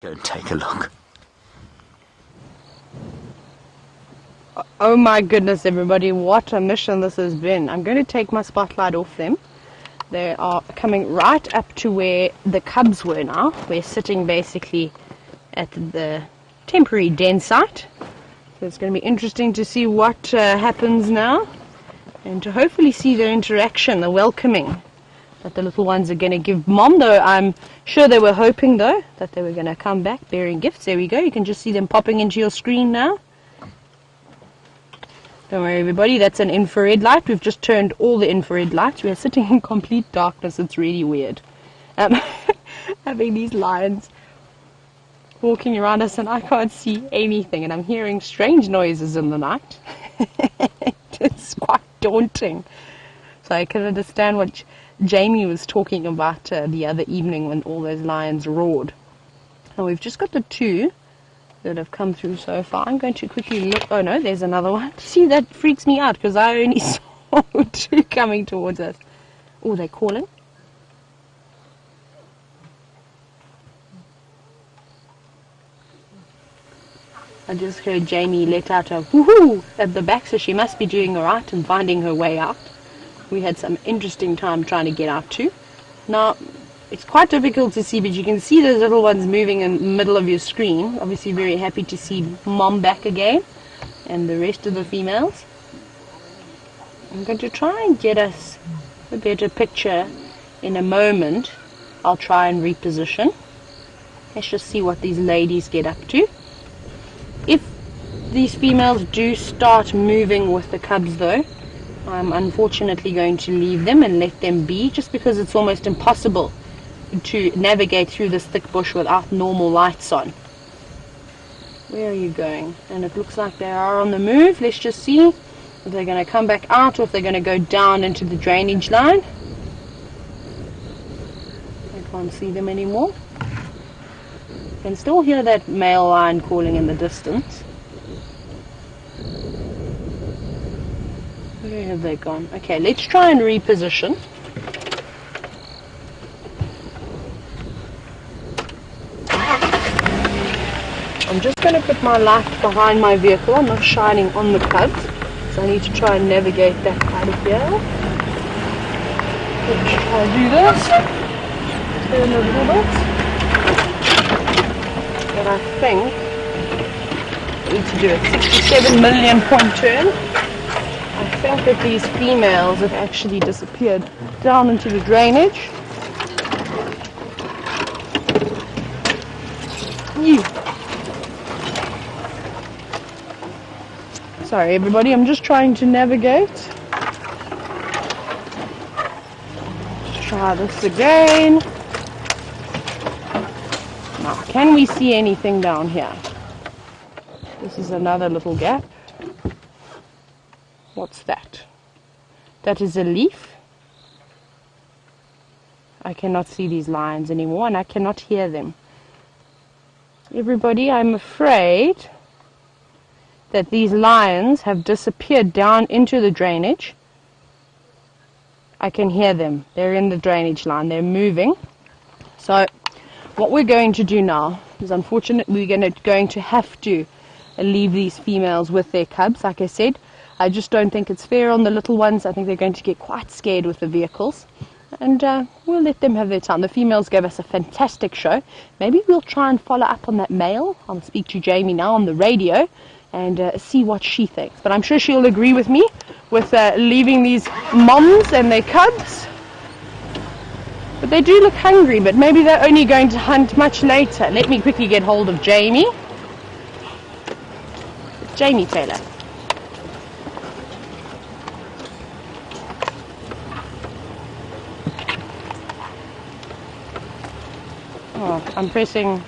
Go and take a look. Oh my goodness, everybody, what a mission this has been. I'm going to take my spotlight off them. They are coming right up to where the cubs were now. We're sitting basically at the temporary den site. So it's going to be interesting to see what happens now, and to hopefully see their interaction, the welcoming that the little ones are going to give Mom, though I'm sure they were hoping, though, that they were going to come back bearing gifts. There we go. You can just see them popping into your screen now. Don't worry, everybody, that's an infrared light. We've just turned all the infrared lights. We are sitting in complete darkness. It's really weird. Having these lions walking around us, and I can't see anything, and I'm hearing strange noises in the night. It's quite daunting. So I can understand what Jamie was talking about the other evening when all those lions roared. And we've just got the two that have come through so far. I'm going to quickly look. Oh no, there's another one. See, that freaks me out because I only saw two coming towards us. Oh, they're calling. I just heard Jamie let out a woohoo at the back, so she must be doing alright and finding her way out. We had some interesting time trying to get out too. Now, it's quite difficult to see, but you can see those little ones moving in the middle of your screen. Obviously very happy to see Mom back again and the rest of the females. I'm going to try and get us a better picture in a moment. I'll try and reposition. Let's just see what these ladies get up to. If these females do start moving with the cubs, though, I'm unfortunately going to leave them and let them be, just because it's almost impossible to navigate through this thick bush without normal lights on. Where are you going? And it looks like they are on the move. Let's just see if they're going to come back out or if they're going to go down into the drainage line. I can't see them anymore. You can still hear that male lion calling in the distance. Where have they gone? Okay, let's try and reposition. I'm just going to put my light behind my vehicle. I'm not shining on the cubs, so I need to try and navigate that out of here. Let's try and do this. Turn a little bit. But I think I need to do a 67 million point turn. I think that these females have actually disappeared down into the drainage. Sorry everybody, I'm just trying to navigate. Let's try this again. Now, can we see anything down here? This is another little gap. What's that? That is a leaf. I cannot see these lions anymore, and I cannot hear them. Everybody, I'm afraid that these lions have disappeared down into the drainage. I can hear them. They're in the drainage line. They're moving. So what we're going to do now is, unfortunately, we're going to have to leave these females with their cubs. Like I said, I just don't think it's fair on the little ones. I think they're going to get quite scared with the vehicles. And we'll let them have their time. The females gave us a fantastic show. Maybe we'll try and follow up on that male. I'll speak to Jamie now on the radio and see what she thinks. But I'm sure she'll agree with me with leaving these moms and their cubs. But they do look hungry, but maybe they're only going to hunt much later. Let me quickly get hold of Jamie. Jamie Taylor. Oh, I'm pressing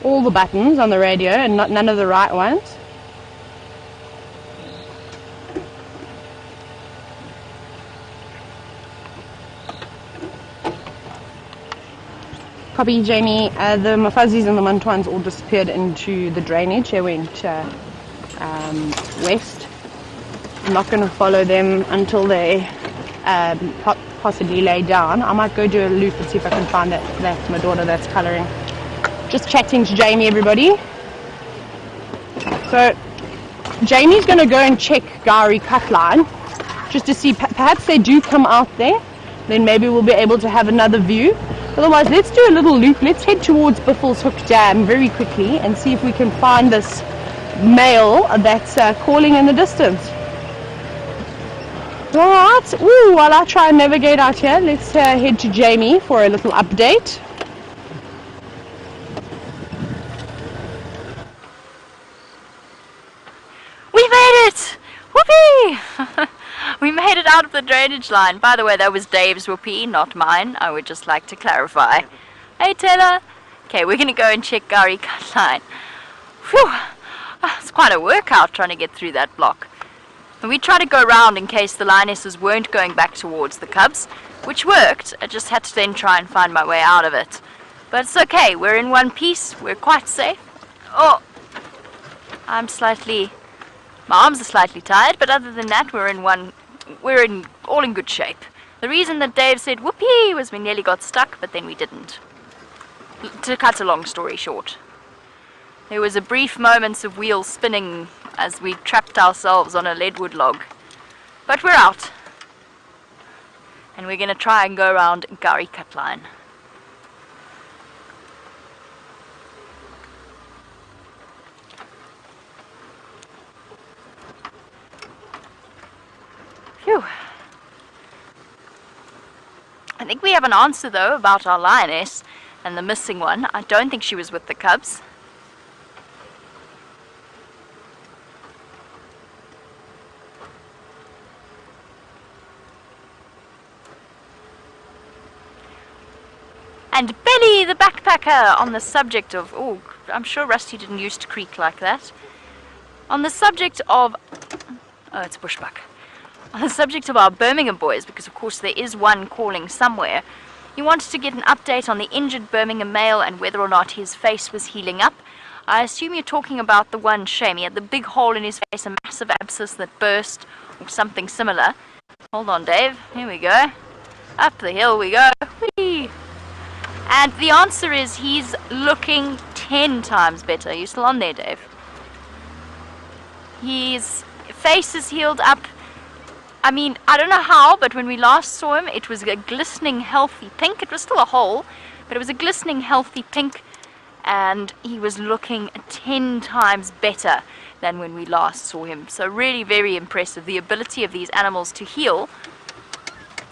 all the buttons on the radio and none of the right ones. Copy, Jamie. The Mafuzzies and the Muntwans all disappeared into the drainage. They went west. I'm not going to follow them until they possibly lay down. I might go do a loop and see if I can find that my daughter that's colouring. Just chatting to Jamie, everybody. So Jamie's going to go and check Gowrie Cutline just to see, perhaps they do come out there, then maybe we'll be able to have another view. Otherwise, let's do a little loop. Let's head towards Buffels Hook Dam very quickly and see if we can find this male that's calling in the distance. Alright, while I try and navigate out here, let's head to Jamie for a little update. We made it! Whoopee! We made it out of the drainage line. By the way, that was Dave's whoopee, not mine. I would just like to clarify. Hey, Taylor. Okay, we're going to go and check Gowrie Cutline. Whew! It's quite a workout trying to get through that block. And we tried to go round in case the lionesses weren't going back towards the cubs, which worked. I just had to then try and find my way out of it. But it's okay. We're in one piece. We're quite safe. Oh! My arms are slightly tired, but other than that, we're all in good shape. The reason that Dave said whoopee was we nearly got stuck, but then we didn't. To cut a long story short, there was a brief moment of wheels spinning as we trapped ourselves on a leadwood log. But we're out. And we're going to try and go around Gowrie Cutline. Phew. I think we have an answer though about our lioness and the missing one. I don't think she was with the cubs. And Billy the backpacker on the subject of, oh, I'm sure Rusty didn't used to creak like that. On the subject of, oh, it's bushbuck. On the subject of our Birmingham boys, because of course there is one calling somewhere, he wanted to get an update on the injured Birmingham male and whether or not his face was healing up. I assume you're talking about the one, Shame. He had the big hole in his face, a massive abscess that burst, or something similar. Hold on, Dave. Here we go. Up the hill we go. Whee! And the answer is he's looking 10 times better. Are you still on there, Dave? His face is healed up. I mean, I don't know how, but when we last saw him, it was a glistening, healthy pink. It was still a hole, but it was a glistening, healthy pink, and he was looking 10 times better than when we last saw him. So really very impressive. The ability of these animals to heal,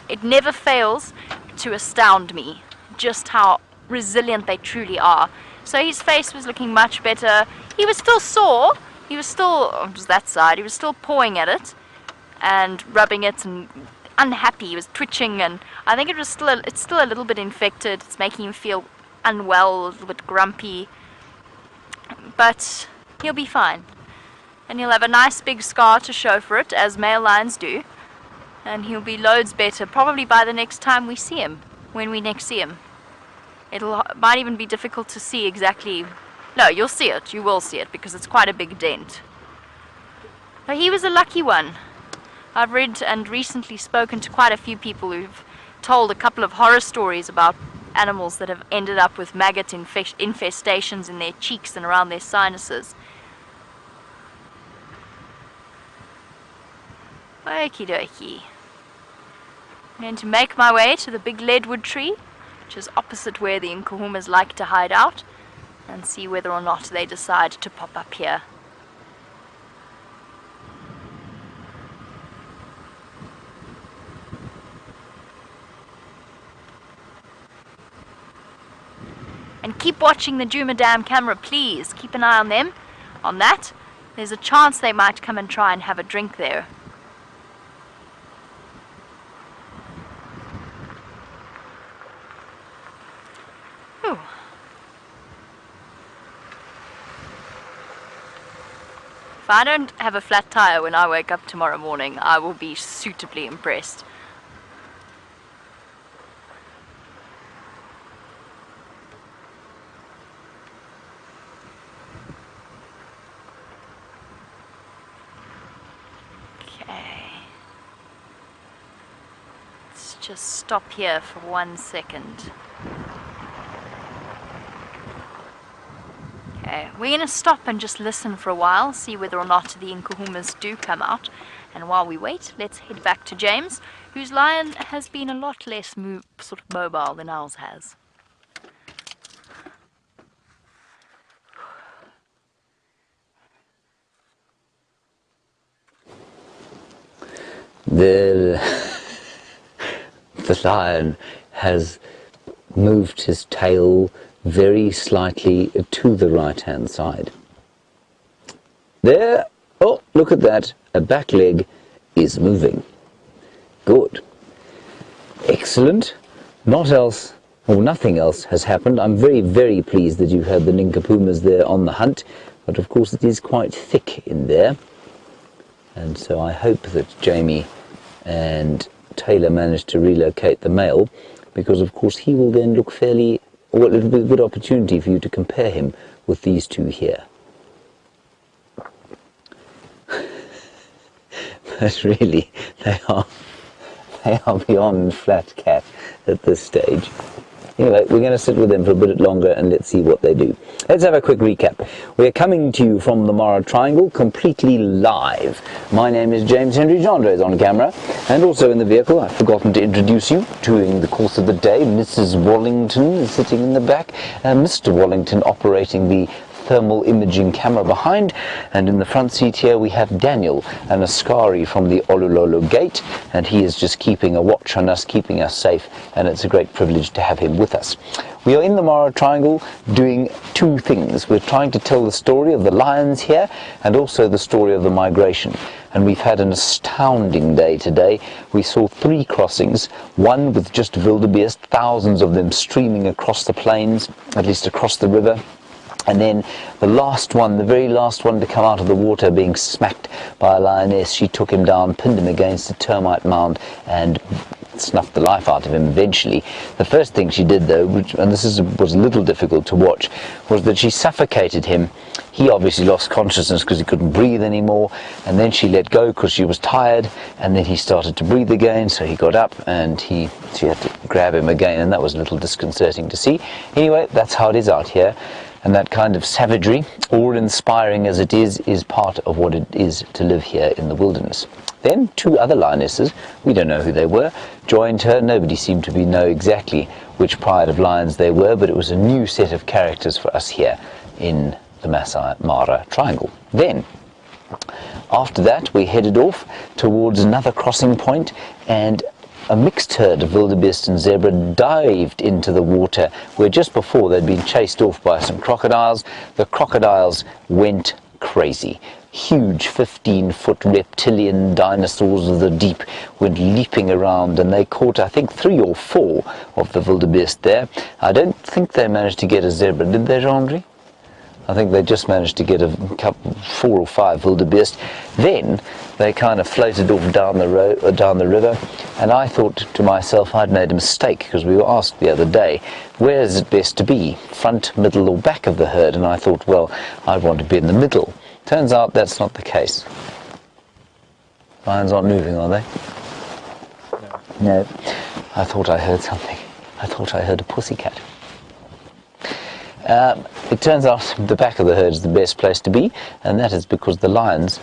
it never fails to astound me, just how resilient they truly are. So his face was looking much better. He was still sore. He was still, oh, it was that side, he was still pawing at it and rubbing it and unhappy. He was twitching, and I think it's still a little bit infected. It's making him feel unwell, a little bit grumpy, but he'll be fine, and he'll have a nice big scar to show for it, as male lions do, and he'll be loads better probably by the next time we see him, when we next see him. It might even be difficult to see exactly. No, you'll see it. You will see it, because it's quite a big dent. But he was a lucky one. I've read and recently spoken to quite a few people who've told a couple of horror stories about animals that have ended up with maggot infestations in their cheeks and around their sinuses. Okie dokie. I'm going to make my way to the big leadwood tree, which is opposite where the Nkuhumas like to hide out, and see whether or not they decide to pop up here. And keep watching the Djuma Dam camera, please. Keep an eye on them. On that, there's a chance they might come and try and have a drink there. Ooh. If I don't have a flat tire when I wake up tomorrow morning, I will be suitably impressed. Just stop here for 1 second. Okay, we're going to stop and just listen for a while, see whether or not the Nkuhumas do come out. And while we wait, let's head back to James, whose lion has been a lot less sort of mobile than ours has. The lion has moved his tail very slightly to the right-hand side. There, oh, look at that, a back leg is moving. Good. Excellent. Not else, or nothing else has happened. I'm very, very pleased that you've had the Ninkapumas there on the hunt, but of course it is quite thick in there. And so I hope that Jamie and Taylor managed to relocate the male, because of course he will then look fairly, well, it'll be a good opportunity for you to compare him with these two here. But really, they are beyond flat cat at this stage. Anyway, we're going to sit with them for a bit longer and let's see what they do. Let's have a quick recap. We're coming to you from the Mara Triangle, completely live. My name is James Henry. Jandre is on camera. And also in the vehicle, I've forgotten to introduce you during the course of the day. Mrs. Wallington is sitting in the back, and Mr. Wallington operating the thermal imaging camera behind, and in the front seat here we have Daniel, an Askari from the Olulolo Gate, and he is just keeping a watch on us, keeping us safe, and it's a great privilege to have him with us. We are in the Mara Triangle doing two things. We're trying to tell the story of the lions here and also the story of the migration, and we've had an astounding day today. We saw 3 crossings, one with just wildebeest, thousands of them streaming across the plains, at least across the river. And then the last one, the very last one to come out of the water, being smacked by a lioness. She took him down, pinned him against a termite mound, and snuffed the life out of him eventually. The first thing she did, though, and this was a little difficult to watch, was that she suffocated him. He obviously lost consciousness because he couldn't breathe anymore, and then she let go because she was tired, and then he started to breathe again, so he got up and she had to grab him again, and that was a little disconcerting to see. Anyway, that's how it is out here. And that kind of savagery, awe-inspiring as it is part of what it is to live here in the wilderness. Then 2 other lionesses, we don't know who they were, joined her. Nobody seemed to know exactly which pride of lions they were, but it was a new set of characters for us here in the Maasai Mara Triangle. Then, after that, we headed off towards another crossing point, and a mixed herd of wildebeest and zebra dived into the water where just before they'd been chased off by some crocodiles. The crocodiles went crazy. Huge 15-foot reptilian dinosaurs of the deep went leaping around, and they caught, I think, 3 or 4 of the wildebeest there. I don't think they managed to get a zebra, did they, Jean-André? I think they just managed to get a couple, 4 or 5 wildebeest. Then they kind of floated off down the river, and I thought to myself I'd made a mistake, because we were asked the other day, where is it best to be, front, middle or back of the herd? And I thought, well, I'd want to be in the middle. Turns out that's not the case. Lions aren't moving, are they? No. I thought I heard something. I thought I heard a pussycat. It turns out the back of the herd is the best place to be, and that is because the lions...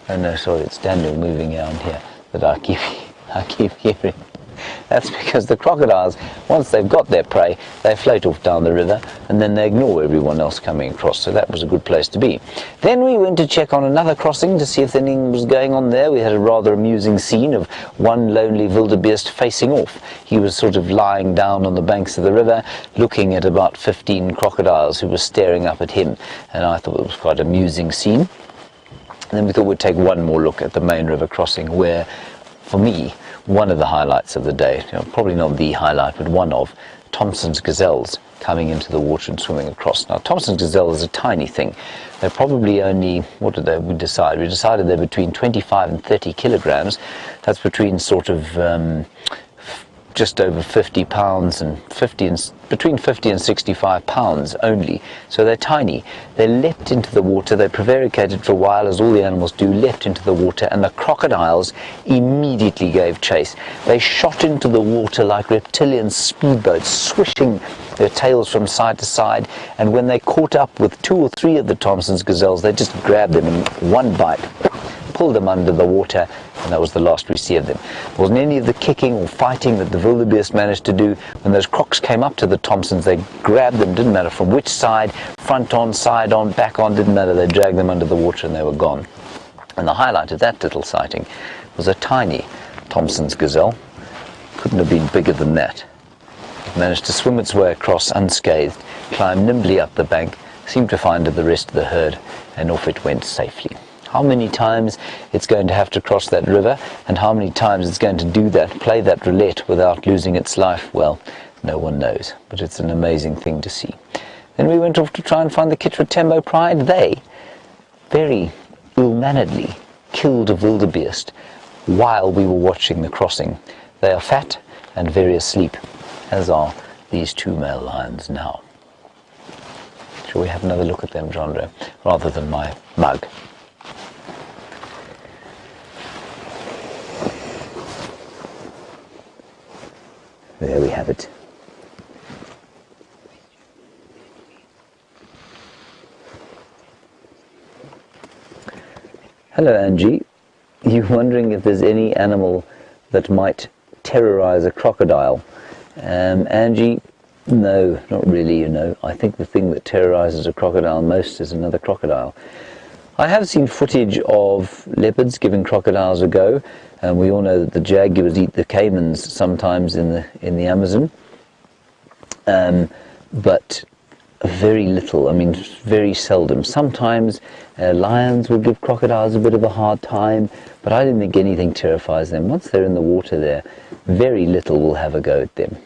Oh no, sorry, it's Daniel moving around here that I keep hearing. That's because the crocodiles, once they've got their prey, they float off down the river, and then they ignore everyone else coming across, so that was a good place to be. Then we went to check on another crossing to see if anything was going on there. We had a rather amusing scene of one lonely wildebeest facing off. He was sort of lying down on the banks of the river, looking at about 15 crocodiles who were staring up at him, and I thought it was quite an amusing scene. And then we thought we'd take one more look at the main river crossing, where, for me, one of the highlights of the day, probably not the highlight, but one of, Thompson's gazelles coming into the water and swimming across. Now, Thompson's gazelle is a tiny thing. They're probably only, what did we decide? We decided they're between 25 and 30 kilograms. That's between sort of just over 50 pounds and between 50 and 65 pounds only. So they're tiny. They leapt into the water. They prevaricated for a while, as all the animals do, leapt into the water, and the crocodiles immediately gave chase. They shot into the water like reptilian speedboats, swishing their tails from side to side, and when they caught up with 2 or 3 of the Thompson's gazelles, they just grabbed them in one bite, pulled them under the water, and that was the last we see of them. There wasn't any of the kicking or fighting that the wildebeest managed to do. When those crocs came up to the Thompsons, they grabbed them, didn't matter from which side, front on, side on, back on, didn't matter, they dragged them under the water and they were gone. And the highlight of that little sighting was a tiny Thompson's gazelle. Couldn't have been bigger than that. It managed to swim its way across unscathed, climb nimbly up the bank, seemed to find the rest of the herd, and off it went safely. How many times it's going to have to cross that river, and how many times it's going to do that, play that roulette without losing its life, well, no one knows. But it's an amazing thing to see. Then we went off to try and find the Kt2 pride. They, very ill-manneredly, killed a wildebeest while we were watching the crossing. They are fat and very asleep, as are these 2 male lions now. Shall we have another look at them, Jandre, rather than my mug? There we have it. Hello, Angie. You're wondering if there's any animal that might terrorize a crocodile. Angie, no, not really, you know. I think the thing that terrorizes a crocodile most is another crocodile. I have seen footage of leopards giving crocodiles a go, and we all know that the jaguars eat the caimans sometimes in the Amazon, but very little. I mean, very seldom. Sometimes lions will give crocodiles a bit of a hard time, but I don't think anything terrifies them. Once they're in the water there, very little will have a go at them.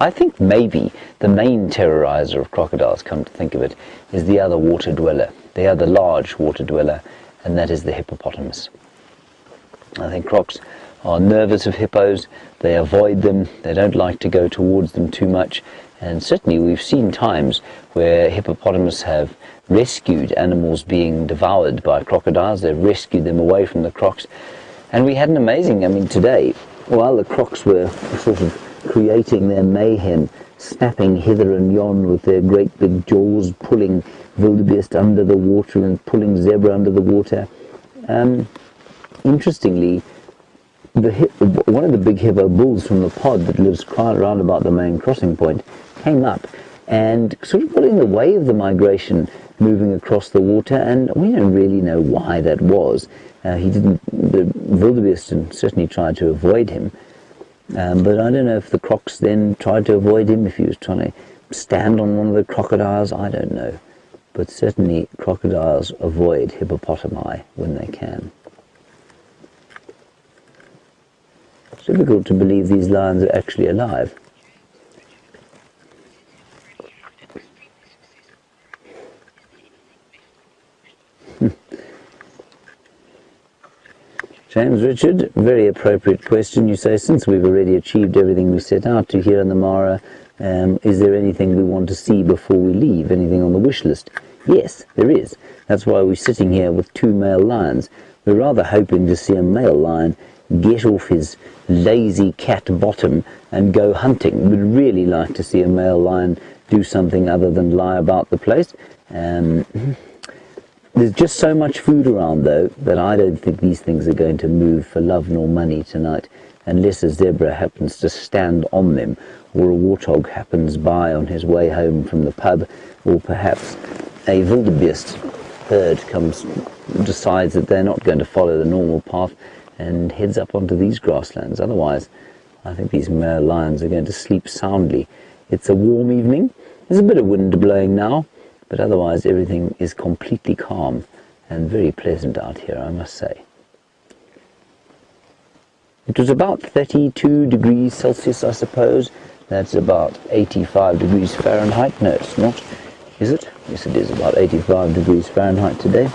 I think maybe the main terrorizer of crocodiles, come to think of it, is the other water dweller, the other large water dweller, and that is the hippopotamus. I think crocs are nervous of hippos, they avoid them, they don't like to go towards them too much, and certainly we've seen times where hippopotamus have rescued animals being devoured by crocodiles. They've rescued them away from the crocs, and we had an amazing, I mean today, while the crocs were sort of creating their mayhem, snapping hither and yon with their great big jaws, pulling wildebeest under the water and pulling zebra under the water. Interestingly, one of the big hippo bulls from the pod that lives quite around about the main crossing point came up and sort of got in the way of the migration moving across the water, and we don't really know why that was. The wildebeest certainly tried to avoid him, but I don't know if the crocs then tried to avoid him, if he was trying to stand on one of the crocodiles, I don't know. But certainly crocodiles avoid hippopotami when they can. It's difficult to believe these lions are actually alive. James Richard, very appropriate question. You say, since we've already achieved everything we set out to here in the Mara, is there anything we want to see before we leave? Anything on the wish list? Yes, there is. That's why we're sitting here with 2 male lions. We're rather hoping to see a male lion get off his lazy cat bottom and go hunting. We'd really like to see a male lion do something other than lie about the place. There's just so much food around, though, that I don't think these things are going to move for love nor money tonight, unless a zebra happens to stand on them, or a warthog happens by on his way home from the pub, or perhaps a wildebeest herd decides that they're not going to follow the normal path and heads up onto these grasslands. Otherwise, I think these male lions are going to sleep soundly. It's a warm evening. There's a bit of wind blowing now, but otherwise everything is completely calm and very pleasant out here, I must say. It was about 32 degrees Celsius, I suppose. That's about 85 degrees Fahrenheit. No, it's not, is it? Yes, it is about 85 degrees Fahrenheit today.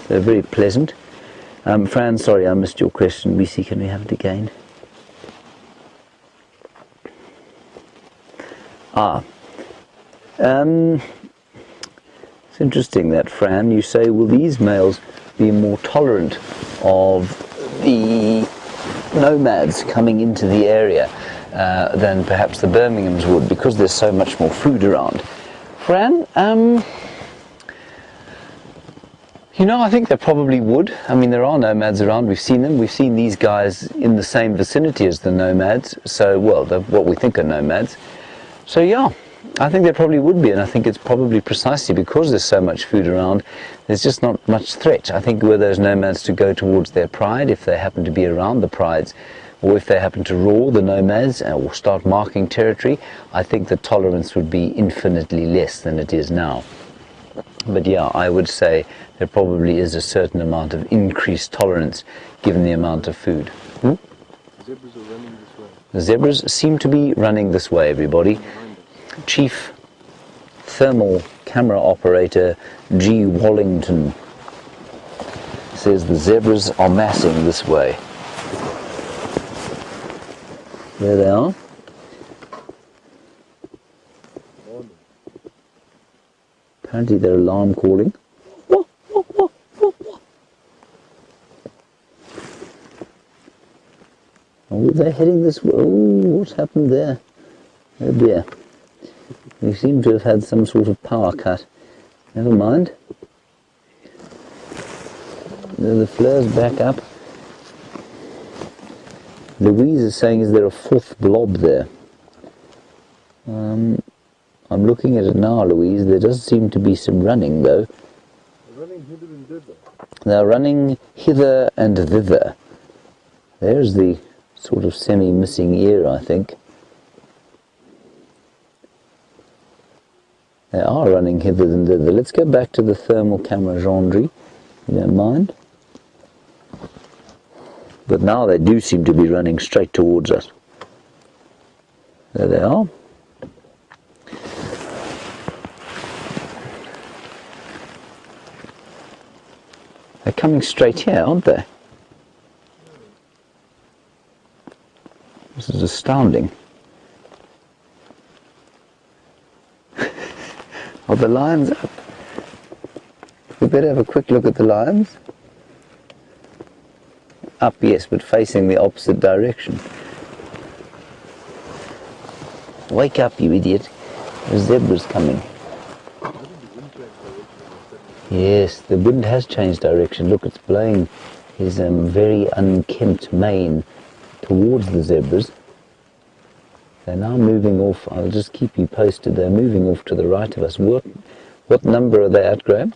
So very pleasant. Fran, sorry I missed your question. BC, can we have it again? It's interesting that, Fran, you say, will these males be more tolerant of the nomads coming into the area? than perhaps the Birminghams would, because there's so much more food around. Fran, you know, I think they probably would. I mean, there are nomads around. We've seen them. We've seen these guys in the same vicinity as the nomads. So, well, what we think are nomads. So, yeah, I think there probably would be. And I think it's probably precisely because there's so much food around, there's just not much threat. I think were those nomads to go towards their pride, if they happen to be around the prides, or if they happen to roar the nomads or start marking territory, I think the tolerance would be infinitely less than it is now. But yeah, I would say there probably is a certain amount of increased tolerance given the amount of food. Zebras are running this way. The zebras seem to be running this way, everybody. Chief Thermal Camera Operator G. Wallington says the zebras are massing this way. There they are. Apparently they're alarm calling. Oh, they're heading this way. Oh, what's happened there? Oh dear. We seem to have had some sort of power cut. Never mind. The flare's back up. Louise is saying, is there a fourth blob there? I'm looking at it now, Louise. There does seem to be some running, though. They're running hither and thither. They're running hither and thither. There's the sort of semi-missing ear, I think. They are running hither and thither. Let's go back to the thermal camera genre. You don't mind? But now they do seem to be running straight towards us. There they are. They're coming straight here, aren't they? This is astounding. Are the lions up? We better have a quick look at the lions. Up, yes, but facing the opposite direction. Wake up, you idiot. The zebra's coming. Yes, the wind has changed direction. Look, it's blowing his very unkempt mane towards the zebras. They're now moving off. I'll just keep you posted. They're moving off to the right of us. What number are they at, Graham?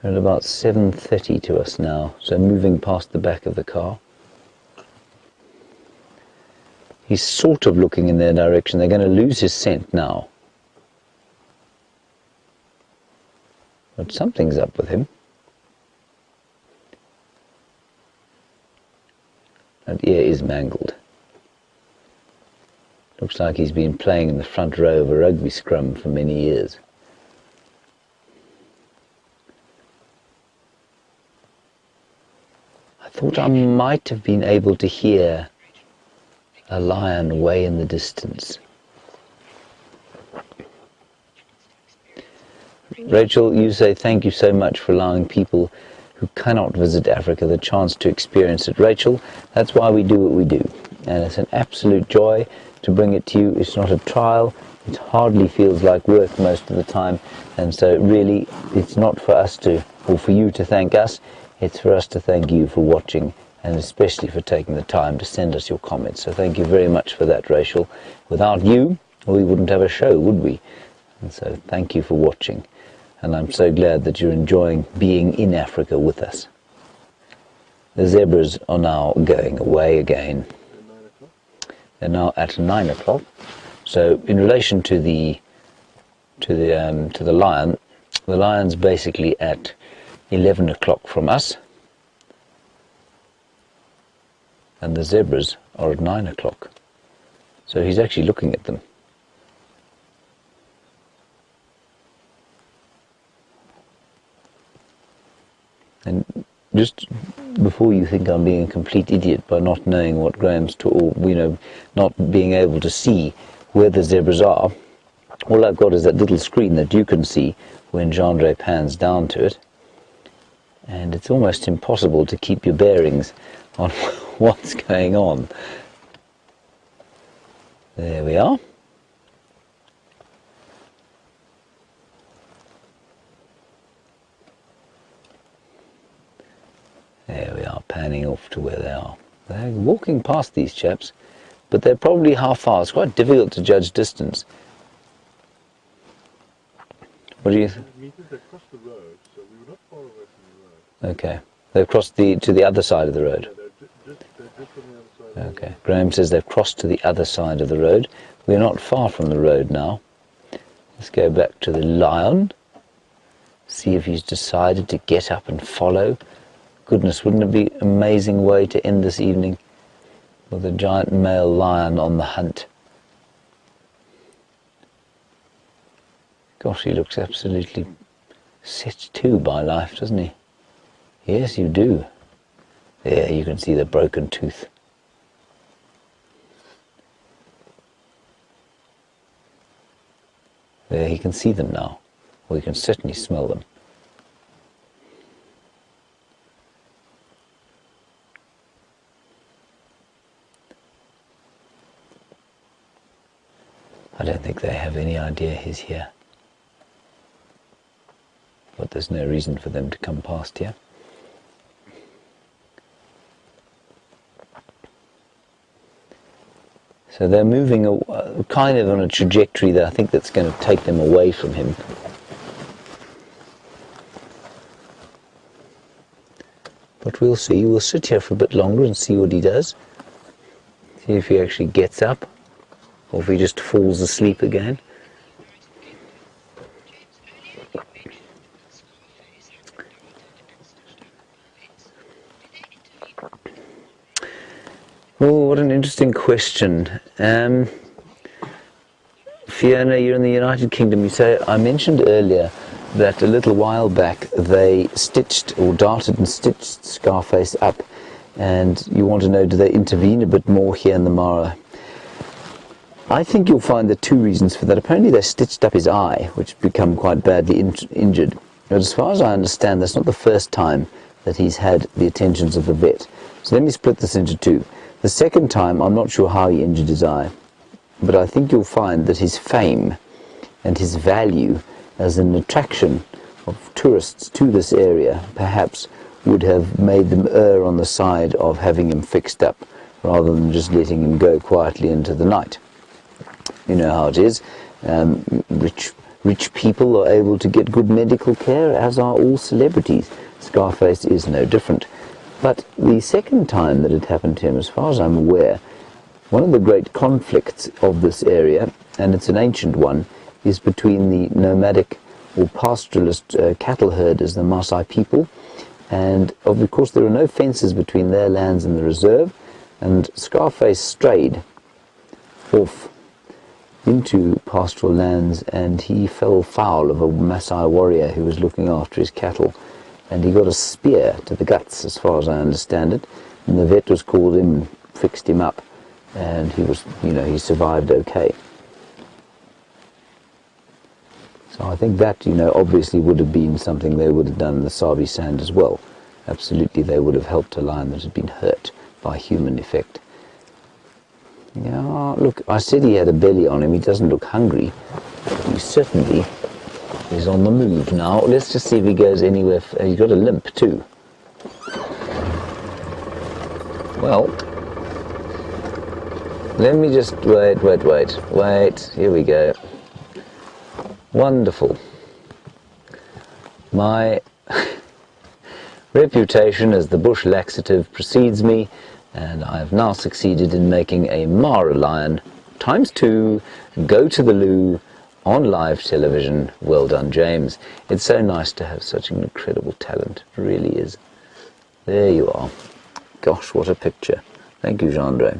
They're at about 7:30 to us now, so moving past the back of the car. He's sort of looking in their direction. They're going to lose his scent now. But something's up with him. That ear is mangled. Looks like he's been playing in the front row of a rugby scrum for many years. I thought I might have been able to hear a lion way in the distance. Rachel, you say thank you so much for allowing people who cannot visit Africa the chance to experience it. Rachel, that's why we do what we do. And it's an absolute joy to bring it to you. It's not a trial. It hardly feels like work most of the time. And so really, it's not for us to, or for you to thank us. It's for us to thank you for watching, and especially for taking the time to send us your comments. So thank you very much for that, Rachel. Without you, we wouldn't have a show, would we? And so thank you for watching. And I'm so glad that you're enjoying being in Africa with us. The zebras are now going away again. They're now at 9 o'clock. So in relation to the lion, the lion's basically at 11 o'clock from us, and the zebras are at 9 o'clock. So he's actually looking at them. And just before you think I'm being a complete idiot by not knowing what Graham's not being able to see where the zebras are, all I've got is that little screen that you can see when Jean-Andre pans down to it. And it's almost impossible to keep your bearings on what's going on. There we are. There we are, panning off to where they are. They're walking past these chaps, but they're probably how far? It's quite difficult to judge distance. What do you think? Meters across the road, so we were not far away from the road. Okay. They've crossed to the other side of the road. Yeah, they're just on the other side. Okay. Graham says they've crossed to the other side of the road. We're not far from the road now. Let's go back to the lion. See if he's decided to get up and follow. Goodness, wouldn't it be an amazing way to end this evening with a giant male lion on the hunt? Gosh, he looks absolutely set to by life, doesn't he? Yes, you do. There, you can see the broken tooth. There, he can see them now. Well, he can certainly smell them. I don't think they have any idea he's here. But there's no reason for them to come past here. So they're moving kind of on a trajectory that I think that's going to take them away from him. But we'll see. We'll sit here for a bit longer and see what he does. See if he actually gets up, or if he just falls asleep again. Oh, what an interesting question. Fiona, you're in the United Kingdom. You say, I mentioned earlier that a little while back they stitched or darted and stitched Scarface up, and you want to know, do they intervene a bit more here in the Mara? I think you'll find there are two reasons for that. Apparently they stitched up his eye, which had become quite badly injured. But as far as I understand, that's not the first time that he's had the attentions of the vet. So let me split this into two. The second time, I'm not sure how he injured his eye, but I think you'll find that his fame and his value as an attraction of tourists to this area perhaps would have made them err on the side of having him fixed up rather than just letting him go quietly into the night. You know how it is. Rich people are able to get good medical care, as are all celebrities. Scarface is no different. But the second time that it happened to him, as far as I'm aware, one of the great conflicts of this area, and it's an ancient one, is between the nomadic or pastoralist cattle herders, the Maasai people, and of course there are no fences between their lands and the reserve, and Scarface strayed off into pastoral lands, and he fell foul of a Maasai warrior who was looking after his cattle, and he got a spear to the guts, as far as I understand it, and the vet was called in and fixed him up, and he was, he survived okay. So I think that, obviously would have been something they would have done in the Sabie Sands as well. Absolutely, they would have helped a lion that had been hurt by human effect. Yeah, look, I said he had a belly on him. He doesn't look hungry. He certainly is on the move now. Let's just see if he goes anywhere. He's got a limp too. Well, let me just wait. Here we go. Wonderful. My reputation as the bush laxative precedes me, and I have now succeeded in making a Mara lion ×2 go to the loo on live television. Well done, James. It's so nice to have such an incredible talent. It really is. There you are. Gosh, what a picture. Thank you, Jean-Andre.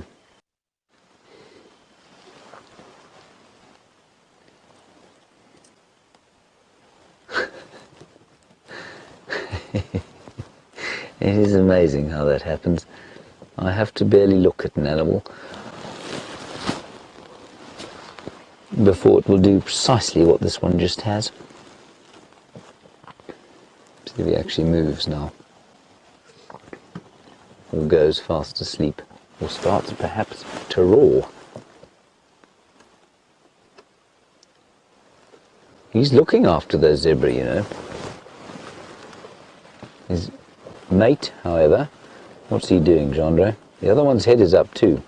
It is amazing how that happens. I have to barely look at an animal before it will do precisely what this one just has. See if he actually moves now. or goes fast asleep, or starts perhaps to roar. He's looking after those zebra, you know. His mate, however, what's he doing, Gendre? The other one's head is up too.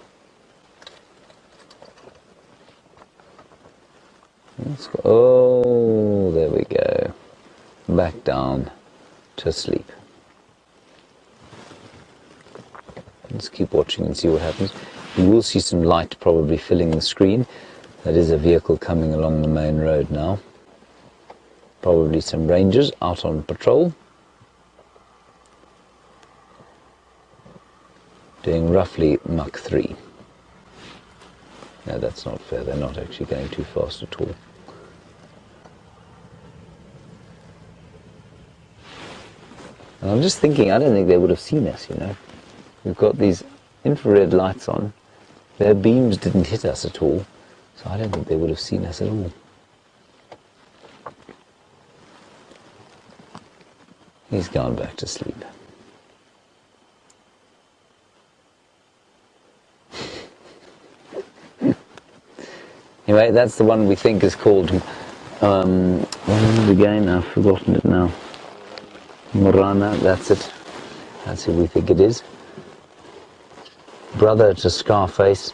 Oh, there we go. Back down to sleep. Let's keep watching and see what happens. You will see some light probably filling the screen. That is a vehicle coming along the main road now. Probably some rangers out on patrol. Doing roughly Mach 3. No, that's not fair. They're not actually going too fast at all. And I'm just thinking, I don't think they would have seen us, you know. We've got these infrared lights on. Their beams didn't hit us at all, so I don't think they would have seen us at all. He's gone back to sleep. Anyway, that's the one we think is called, what is it again? I've forgotten it now. Morana, that's it. That's who we think it is. Brother to Scarface,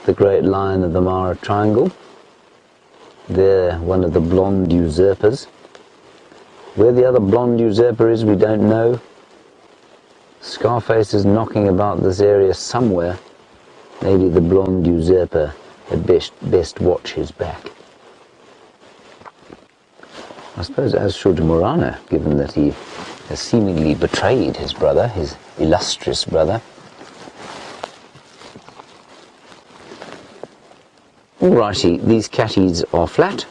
the great lion of the Mara Triangle. They're one of the blonde usurpers. Where the other blonde usurper is, we don't know. Scarface is knocking about this area somewhere. Maybe the blonde usurper had best watch his back. I suppose as should Morana, given that he has seemingly betrayed his brother, his illustrious brother. Alrighty, these catties are flat.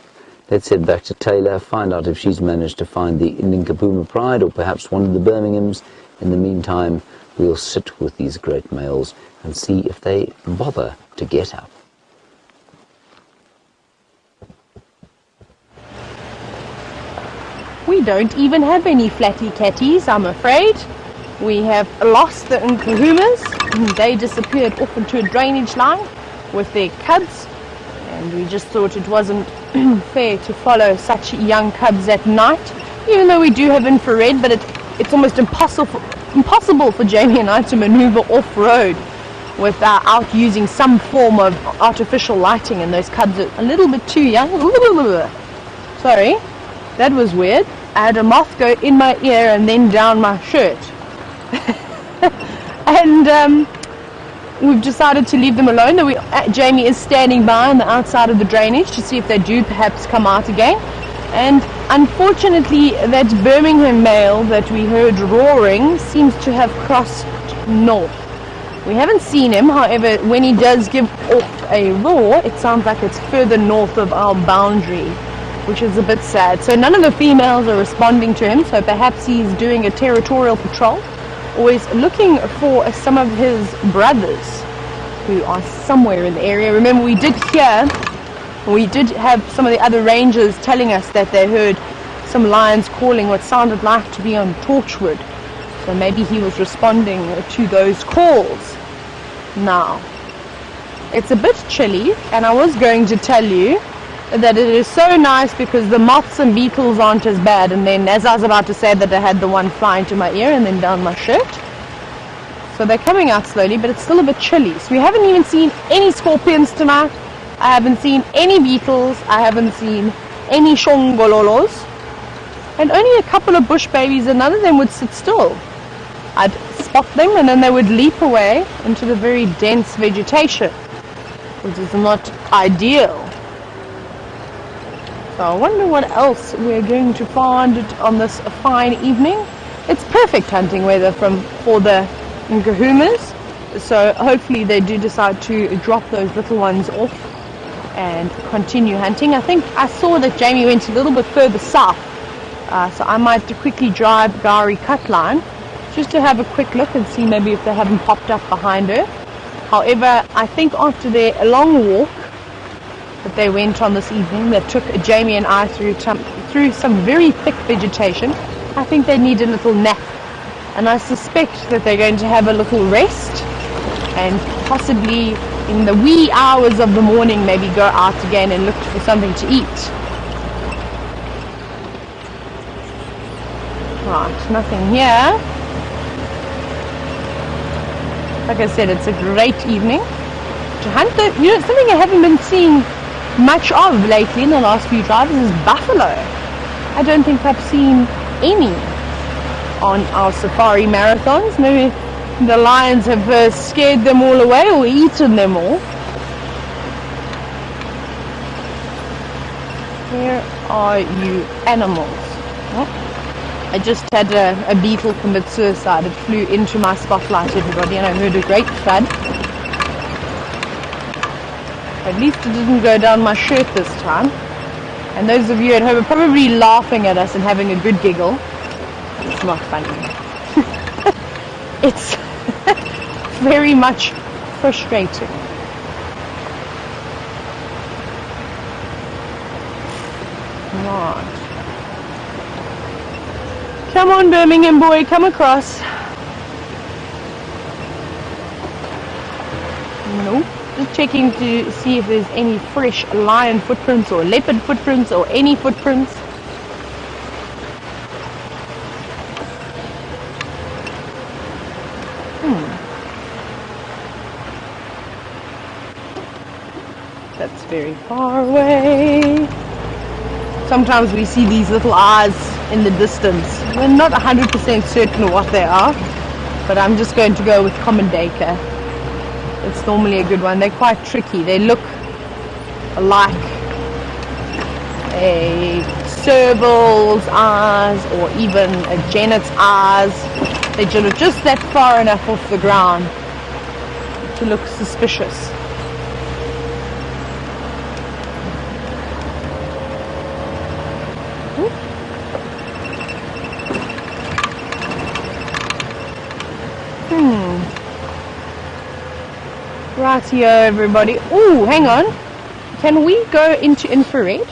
Let's head back to Taylor, find out if she's managed to find the Ninkapuma Pride or perhaps one of the Birminghams. In the meantime, we'll sit with these great males and see if they bother to get up. We don't even have any flatty catties, I'm afraid. We have lost the Nkahumas. They disappeared off into a drainage line with their cubs, and we just thought it wasn't fair to follow such young cubs at night, even though we do have infrared, but it's almost impossible for Jamie and I to maneuver off-road without using some form of artificial lighting, and those cubs are a little bit too young. Sorry, that was weird. I had a moth go in my ear and then down my shirt. And we've decided to leave them alone, though Jamie is standing by on the outside of the drainage to see if they do perhaps come out again. And unfortunately, that Birmingham male that we heard roaring seems to have crossed north. We haven't seen him, however, when he does give off a roar, it sounds like it's further north of our boundary, which is a bit sad. So none of the females are responding to him, so perhaps he's doing a territorial patrol, or is looking for some of his brothers who are somewhere in the area. Remember, we did have some of the other rangers telling us that they heard some lions calling what sounded like to be on Torchwood. So maybe he was responding to those calls. Now, it's a bit chilly, and I was going to tell you that it is so nice because the moths and beetles aren't as bad, and then as I was about to say that, I had the one fly into my ear and then down my shirt. So they're coming out slowly, but it's still a bit chilly. So we haven't even seen any scorpions tonight. I haven't seen any beetles. I haven't seen any shongololos, and only a couple of bush babies, and none of them would sit still. I'd spot them and then they would leap away into the very dense vegetation, which is not ideal. So I wonder what else we're going to find on this fine evening. It's perfect hunting weather for the Nkahumas, so hopefully they do decide to drop those little ones off and continue hunting. I think I saw that Jamie went a little bit further south, so I might quickly drive Gari Cutline just to have a quick look and see maybe if they haven't popped up behind her. However, I think after their long walk that they went on this evening, that took Jamie and I through some very thick vegetation, I think they need a little nap and I suspect that they're going to have a little rest and possibly in the wee hours of the morning maybe go out again and look for something to eat. Right, nothing here. Like I said, it's a great evening to hunt. You know, something I haven't been seeing much of lately in the last few drives is buffalo. I don't think I've seen any on our safari marathons. Maybe the lions have scared them all away or eaten them all. Where are you animals? Oh, I just had a beetle commit suicide. It flew into my spotlight, everybody, and I heard a great thud. At least it didn't go down my shirt this time. And those of you at home are probably laughing at us and having a good giggle. It's not funny. It's very much frustrating. Right. Come on, Birmingham boy, come across. Nope. Just checking to see if there's any fresh lion footprints or leopard footprints or any footprints. That's very far away. Sometimes we see these little eyes in the distance. We're not 100% certain what they are, but I'm just going to go with common dacre. It's normally a good one. They're quite tricky. They look like a serval's eyes or even a genet's eyes. They just that far enough off the ground to look suspicious. Rightio, everybody. Oh, hang on. Can we go into infrared?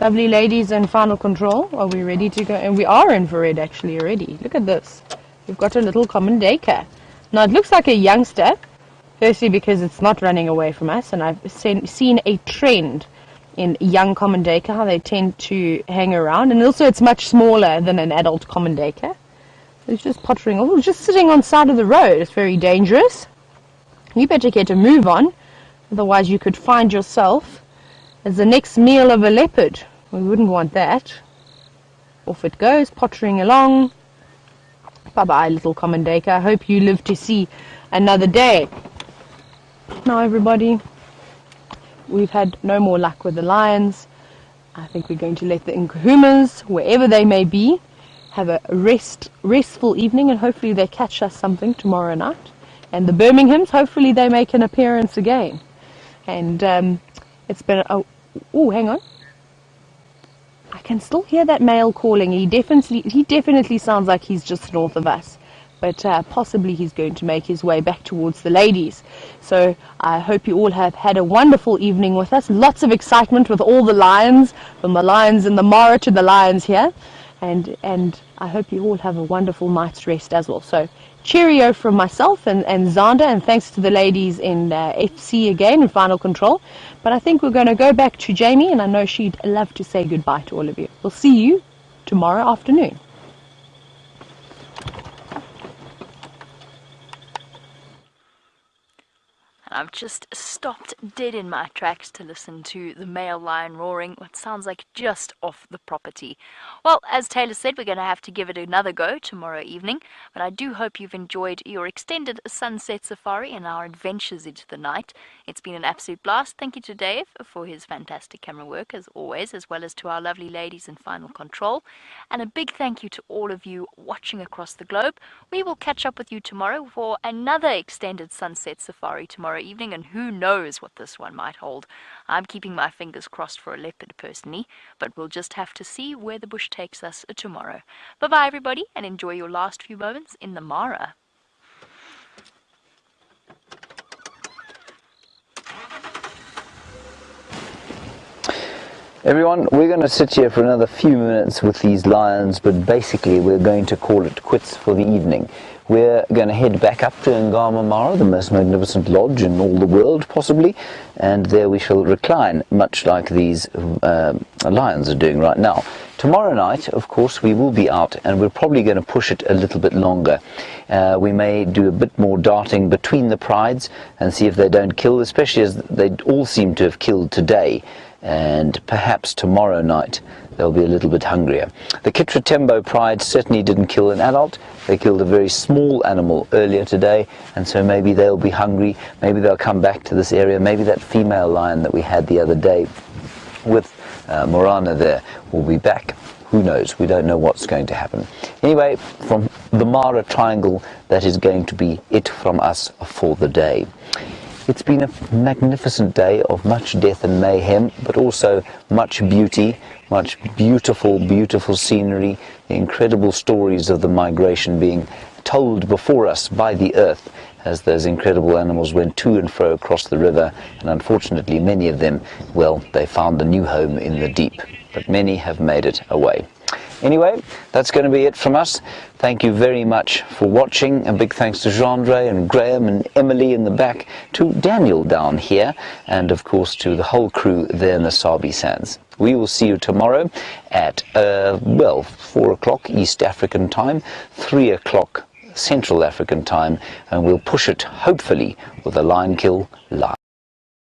Lovely ladies in final control. Are we ready to go? And we are infrared actually already. Look at this. We've got a little common dacre. Now it looks like a youngster. Firstly because it's not running away from us. And I've seen a trend in young common dacre. How they tend to hang around. And also it's much smaller than an adult common dacre. It's just pottering. Oh, just sitting on the side of the road. It's very dangerous. You better get a move on, otherwise you could find yourself as the next meal of a leopard. We wouldn't want that. Off it goes, pottering along. Bye-bye, little common dacre. I hope you live to see another day. Now, everybody, we've had no more luck with the lions. I think we're going to let the Nkuhumas, wherever they may be, have a restful evening, and hopefully they catch us something tomorrow night. And the Birminghams, hopefully they make an appearance again. And it's been... Oh, hang on. I can still hear that male calling. He definitely sounds like he's just north of us. But possibly he's going to make his way back towards the ladies. So I hope you all have had a wonderful evening with us. Lots of excitement with all the lions, from the lions in the Mara to the lions here. And I hope you all have a wonderful night's rest as well. So cheerio from myself and Zander, and thanks to the ladies in FC again in final control. But I think we're going to go back to Jamie, and I know she'd love to say goodbye to all of you. We'll see you tomorrow afternoon. I've just stopped dead in my tracks to listen to the male lion roaring, what sounds like just off the property. Well, as Taylor said, we're going to have to give it another go tomorrow evening, but I do hope you've enjoyed your extended sunset safari and our adventures into the night. It's been an absolute blast. Thank you to Dave for his fantastic camera work, as always, as well as to our lovely ladies in final control. And a big thank you to all of you watching across the globe. We will catch up with you tomorrow for another extended sunset safari tomorrow evening, and who knows what this one might hold. I'm keeping my fingers crossed for a leopard personally, but we'll just have to see where the bush takes us tomorrow. Bye bye everybody, and enjoy your last few moments in the Mara. Everyone, we're going to sit here for another few minutes with these lions, but basically we're going to call it quits for the evening. We're going to head back up to Maasai Mara, the most magnificent lodge in all the world, possibly, and there we shall recline, much like these lions are doing right now. Tomorrow night, of course, we will be out, and we're probably going to push it a little bit longer. We may do a bit more darting between the prides and see if they don't kill, especially as they all seem to have killed today. And perhaps tomorrow night they'll be a little bit hungrier. The Pt2 pride certainly didn't kill an adult. They killed a very small animal earlier today, and so maybe they'll be hungry. Maybe they'll come back to this area. Maybe that female lion that we had the other day with Morana there will be back. Who knows? We don't know what's going to happen. Anyway, from the Mara Triangle, that is going to be it from us for the day. It's been a magnificent day of much death and mayhem, but also much beauty, much beautiful, beautiful scenery, the incredible stories of the migration being told before us by the earth as those incredible animals went to and fro across the river, and unfortunately many of them, well, they found a new home in the deep, but many have made it away. Anyway, that's going to be it from us. Thank you very much for watching. A big thanks to Jean-Andre and Graham and Emily in the back, to Daniel down here, and of course to the whole crew there in the Sabie Sands. We will see you tomorrow at, 4 o'clock East African time, 3 o'clock Central African time, and we'll push it, hopefully, with a lion kill live.